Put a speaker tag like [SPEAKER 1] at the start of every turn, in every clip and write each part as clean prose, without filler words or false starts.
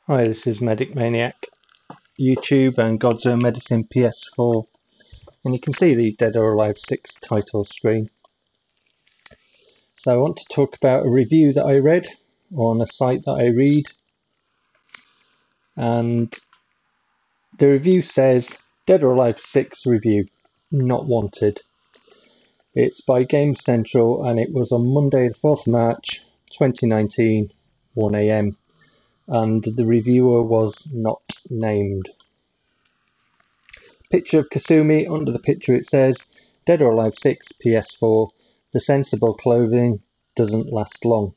[SPEAKER 1] Hi, this is Medic Maniac, YouTube and God's Own Medicine PS4, and you can see the Dead or Alive 6 title screen. So I want to talk about a review that I read on a site that I read, and the review says Dead or Alive 6 review, not wanted. It's by Game Central and it was on Monday the 4th March 2019, 1 AM. And the reviewer was not named. Picture of Kasumi. Under the picture it says Dead or Alive 6 PS4, the sensible clothing doesn't last long.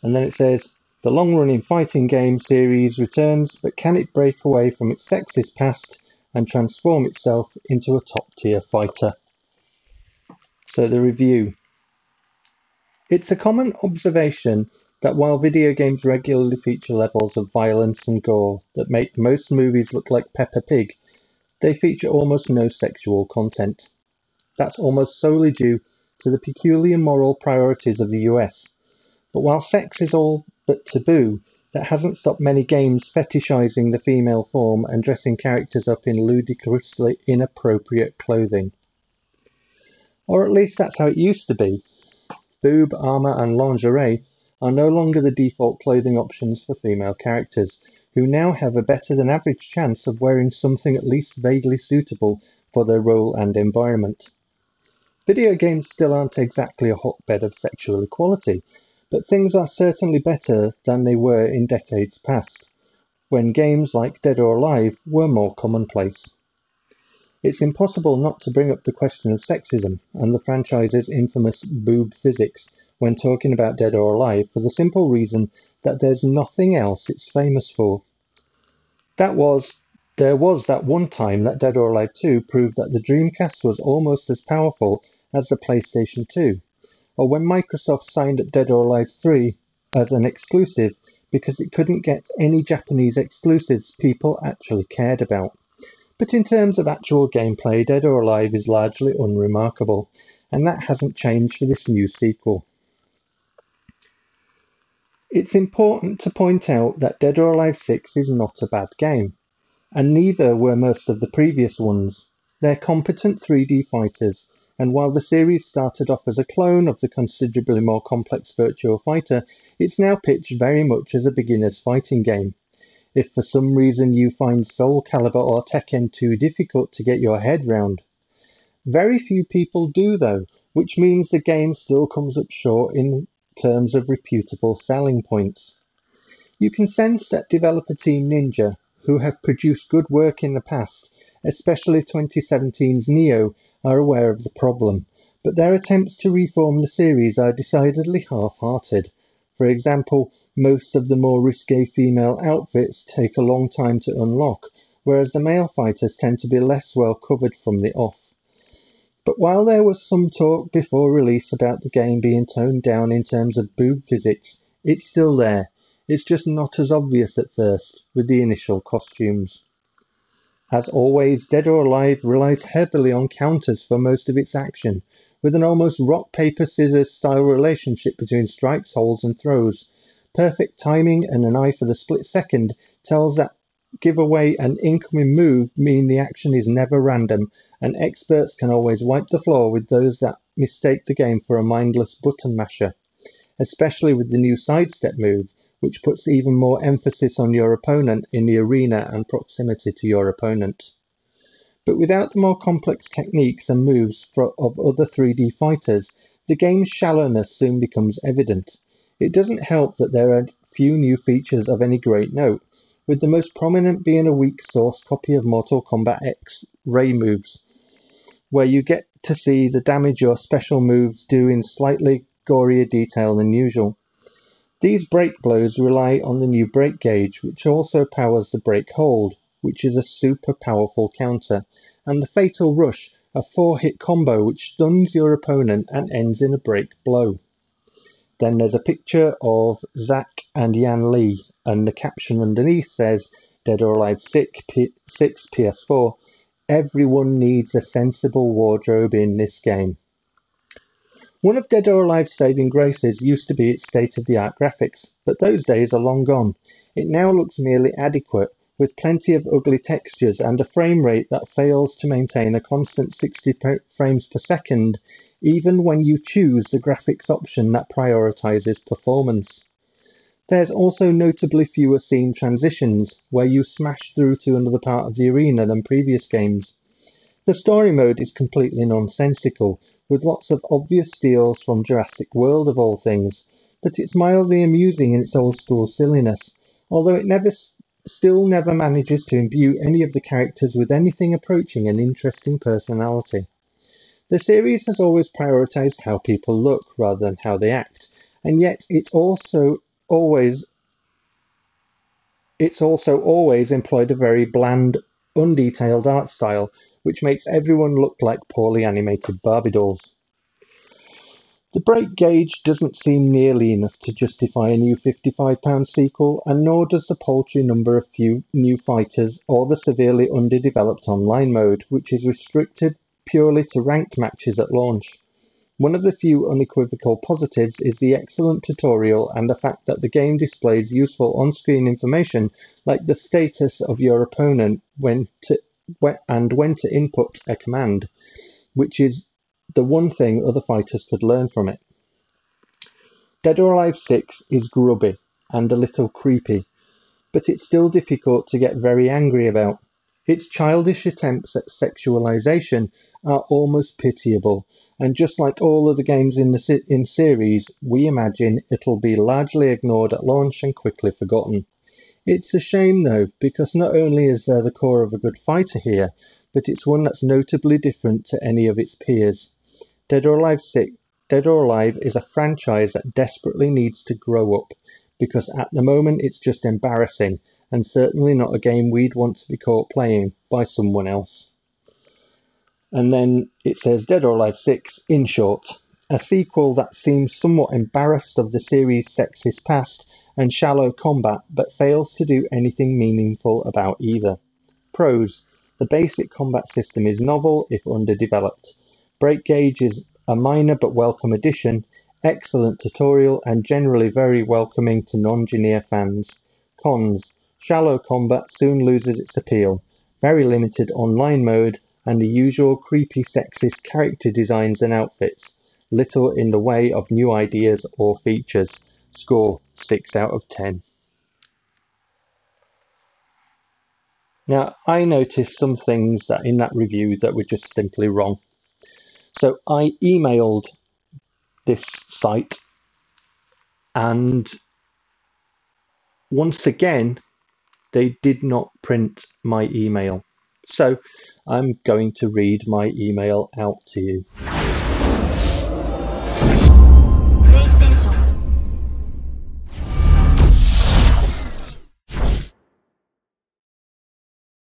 [SPEAKER 1] And then it says the long-running fighting game series returns, but can it break away from its sexist past and transform itself into a top-tier fighter? So the review. It's a common observation that while video games regularly feature levels of violence and gore that make most movies look like Peppa Pig, they feature almost no sexual content. That's almost solely due to the peculiar moral priorities of the US. But while sex is all but taboo, that hasn't stopped many games fetishizing the female form and dressing characters up in ludicrously inappropriate clothing. Or at least that's how it used to be. Boob, armor and lingerie are no longer the default clothing options for female characters, who now have a better than average chance of wearing something at least vaguely suitable for their role and environment. Video games still aren't exactly a hotbed of sexual equality, but things are certainly better than they were in decades past, when games like Dead or Alive were more commonplace. It's impossible not to bring up the question of sexism and the franchise's infamous boob physics when talking about Dead or Alive, for the simple reason that there's nothing else it's famous for. There was that one time that Dead or Alive 2 proved that the Dreamcast was almost as powerful as the PlayStation 2, or when Microsoft signed up Dead or Alive 3 as an exclusive because it couldn't get any Japanese exclusives people actually cared about. But in terms of actual gameplay, Dead or Alive is largely unremarkable, and that hasn't changed for this new sequel. It's important to point out that Dead or Alive 6 is not a bad game, and neither were most of the previous ones. They're competent 3D fighters, and while the series started off as a clone of the considerably more complex Virtua Fighter, it's now pitched very much as a beginner's fighting game. If for some reason you find Soul Calibur or Tekken too difficult to get your head round. Very few people do though, which means the game still comes up short in terms of reputable selling points. You can sense that developer Team Ninja, who have produced good work in the past, especially 2017's Neo, are aware of the problem, but their attempts to reform the series are decidedly half-hearted. For example, most of the more risque female outfits take a long time to unlock, whereas the male fighters tend to be less well covered from the off. But while there was some talk before release about the game being toned down in terms of boob physics, it's still there. It's just not as obvious at first, with the initial costumes. As always, Dead or Alive relies heavily on counters for most of its action, with an almost rock-paper-scissors style relationship between strikes, holds and throws. Perfect timing and an eye for the split second tells that give away an incoming move mean the action is never random, and experts can always wipe the floor with those that mistake the game for a mindless button masher, especially with the new sidestep move, which puts even more emphasis on your opponent in the arena and proximity to your opponent. But without the more complex techniques and moves of other 3D fighters, the game's shallowness soon becomes evident. It doesn't help that there are few new features of any great note, with the most prominent being a weak source copy of Mortal Kombat X Ray moves, where you get to see the damage your special moves do in slightly gorier detail than usual. These break blows rely on the new break gauge, which also powers the break hold, which is a super powerful counter, and the fatal rush, a 4-hit combo which stuns your opponent and ends in a break blow. Then there's a picture of Zack and Yan Li, and the caption underneath says, Dead or Alive 6 PS4, everyone needs a sensible wardrobe in this game. One of Dead or Alive's saving graces used to be its state-of-the-art graphics, but those days are long gone. It now looks nearly adequate, with plenty of ugly textures and a frame rate that fails to maintain a constant 60 frames per second, even when you choose the graphics option that prioritizes performance. There's also notably fewer scene transitions, where you smash through to another part of the arena than previous games. The story mode is completely nonsensical, with lots of obvious steals from Jurassic World of all things, but it's mildly amusing in its old-school silliness, although it still never manages to imbue any of the characters with anything approaching an interesting personality. The series has always prioritized how people look rather than how they act, and yet it's also always employed a very bland, undetailed art style, which makes everyone look like poorly animated Barbie dolls. The break gauge doesn't seem nearly enough to justify a new £55 sequel, and nor does the paltry number of few new fighters or the severely underdeveloped online mode, which is restricted purely to ranked matches at launch. One of the few unequivocal positives is the excellent tutorial and the fact that the game displays useful on-screen information like the status of your opponent when to input a command, which is the one thing other fighters could learn from it. Dead or Alive 6 is grubby and a little creepy, but it's still difficult to get very angry about. Its childish attempts at sexualization are almost pitiable, and just like all other games in series, we imagine it'll be largely ignored at launch and quickly forgotten. It's a shame though, because not only is there the core of a good fighter here, but it's one that's notably different to any of its peers. Dead or Alive is a franchise that desperately needs to grow up, because at the moment it's just embarrassing, and certainly not a game we'd want to be caught playing by someone else. And then it says Dead or Alive 6, in short, a sequel that seems somewhat embarrassed of the series' sexist past and shallow combat, but fails to do anything meaningful about either. Pros: the basic combat system is novel, if underdeveloped. Break gauge is a minor but welcome addition, excellent tutorial, and generally very welcoming to non-Genere fans. Cons: shallow combat soon loses its appeal, very limited online mode, and the usual creepy sexist character designs and outfits. Little in the way of new ideas or features. Score 6 out of 10. Now, I noticed some things that in that review that were just simply wrong. So I emailed this site, and once again, they did not print my email. So I'm going to read my email out to you.